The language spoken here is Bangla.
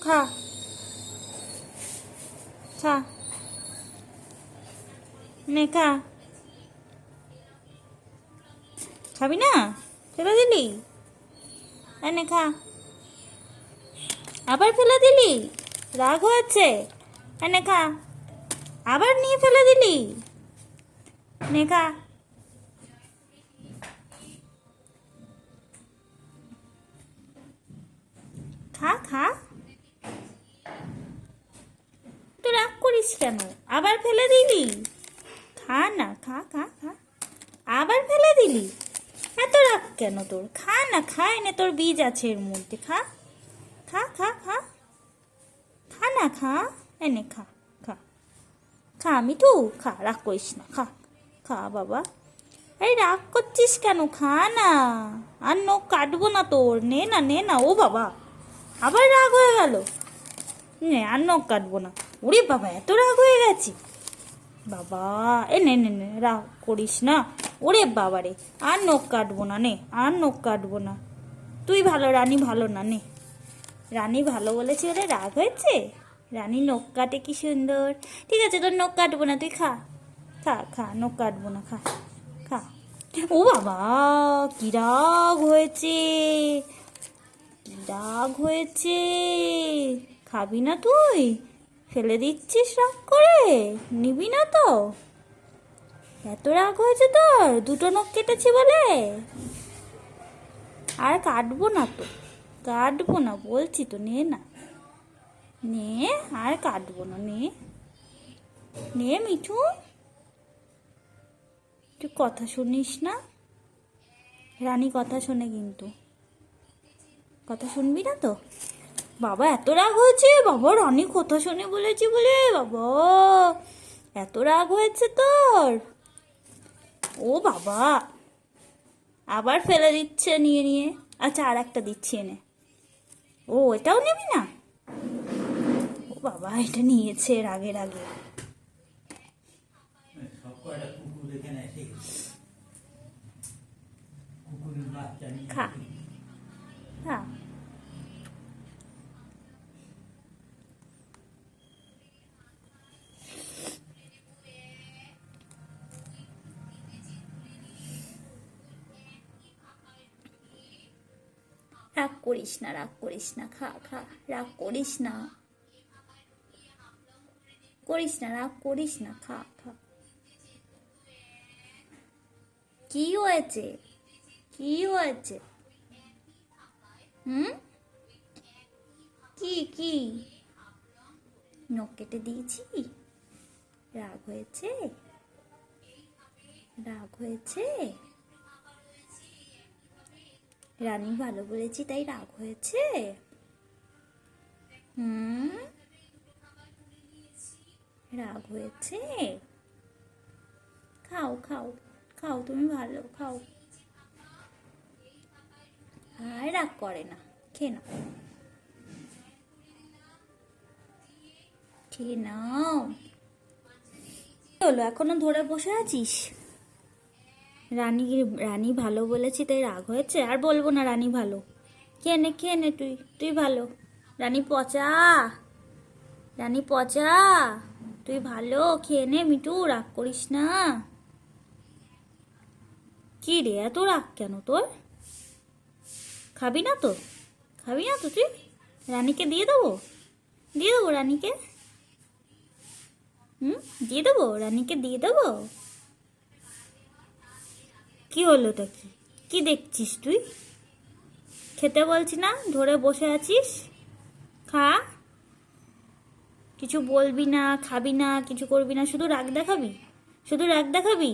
খা খা, নে খা। খাবি না? ফেলে দিলি? নে খা। আবার ফেলে দিলি? রাগ হয়েছে? নে খা। আবার নিয়ে ফেলে দিলি? নে খা। খা খা। তো রাগ করিস কেন? আবার ফেলে দিলি? খা না, খা খা খা। আবার ফেলে দিলি? এত রাগ কেন তোর? খা না, খা, এনে তোর বীজ আছে এর মধ্যে, খা খা খা খা। খা না, খা, এনে খা খা খা। মিঠু খা, রাগ করিস না, খা খা বাবা। আরে রাগ করছিস কেন? খা না, আর নখ কাটবো না তোর। নে না, নে না। ও বাবা, আবার রাগ হয়ে গেল। নে, আর নখ কাটবো না। ওরে বাবা, এত রাগ হয়ে গেছে বাবা। এ নে নে নে, রাগ করিস না। ওরে বাবা রে, আর নখ কাটবো না, নে, আর নখ কাটবো না। তুই ভালো, রানী ভালো না, নে। রানী ভালো বলেছে ওরে রাগ হয়েছে? রানী নখ কাটে কি সুন্দর। ঠিক আছে, তোর নখ কাটবো না, তুই খা খা খা। নখ কাটবো না, খা খা। ও বাবা, কি রাগ হয়েছে, কি রাগ হয়েছে। খাবি না তুই? ফেলে দিচ্ছিস রাগ করে? নিবি না তো? এত রাগ হয়েছে তোর? দুটো নখ কেটেছি বলে? আর কাটবো না তো, কাটবো না বলছি তো। নে না, নে, আর কাটবো না, নে নে। মিঠু, তুই কথা শুনিস না? রানী কথা শোনে কিন্তু। কথা শুনবি না তো? বাবা, এত রাগ হয়েছে বাবা। রানী কথা শোনে বলেছি বলে বাবা, এত রাগ হয়েছে তোর? ও বাবা, আবার ফেলে দিচ্ছে নিয়ে নিয়ে। আচ্ছা, আর একটা দিচ্ছি এনে। ও, এটাও নিবি না? ও বাবা, এটা নিয়েছে রাগে রাগে। খা খা। রাগ করিস না, রাগ করিস না, খা খা। রাগ করিস না, করিস না, রাগ করিস না, খা খা। কি হয়েছে? কি হয়েছে? হুম? কি কি? নখ কেটে দিয়েছি? রাগ হয়েছে? রাগ হয়েছে? রানী ভালো বলেছি তাই রাগ হয়েছে? হুম? রাগ হয়েছে? খাও খাও খাও, তুমি ভালো খাও। আর রাগ করে না, খেয়ে নাও, খেয়ে নাও। হলো, এখনো ধরে বসে আছিস? রানী, রানী ভালো বলেছি তাই রাগ হয়েছে? আর বলবো না রানী ভালো। খেয়ে নে, খেয়ে নে, তুই তুই ভালো। রানী পচা, রানী পচা। তুই ভালো, খেয়ে নে মিঠু, রাগ করিস না। কি রে, এত রাগ কেন তোর? খাবি না তো? খাবি না তো তুই? রানীকে দিয়ে দেবো, দিয়ে দেবো রানীকে। হুম, দিয়ে দেবো রানীকে, দিয়ে দেবো। কি হলো তা? কি কি দেখছিস তুই? খেতে বলছি না, ধরে বসে আছিস? খা। কিছু বলবি না, খাবি না, কিছু করবি না, শুধু রাগ দেখাবি, শুধু রাগ দেখাবি।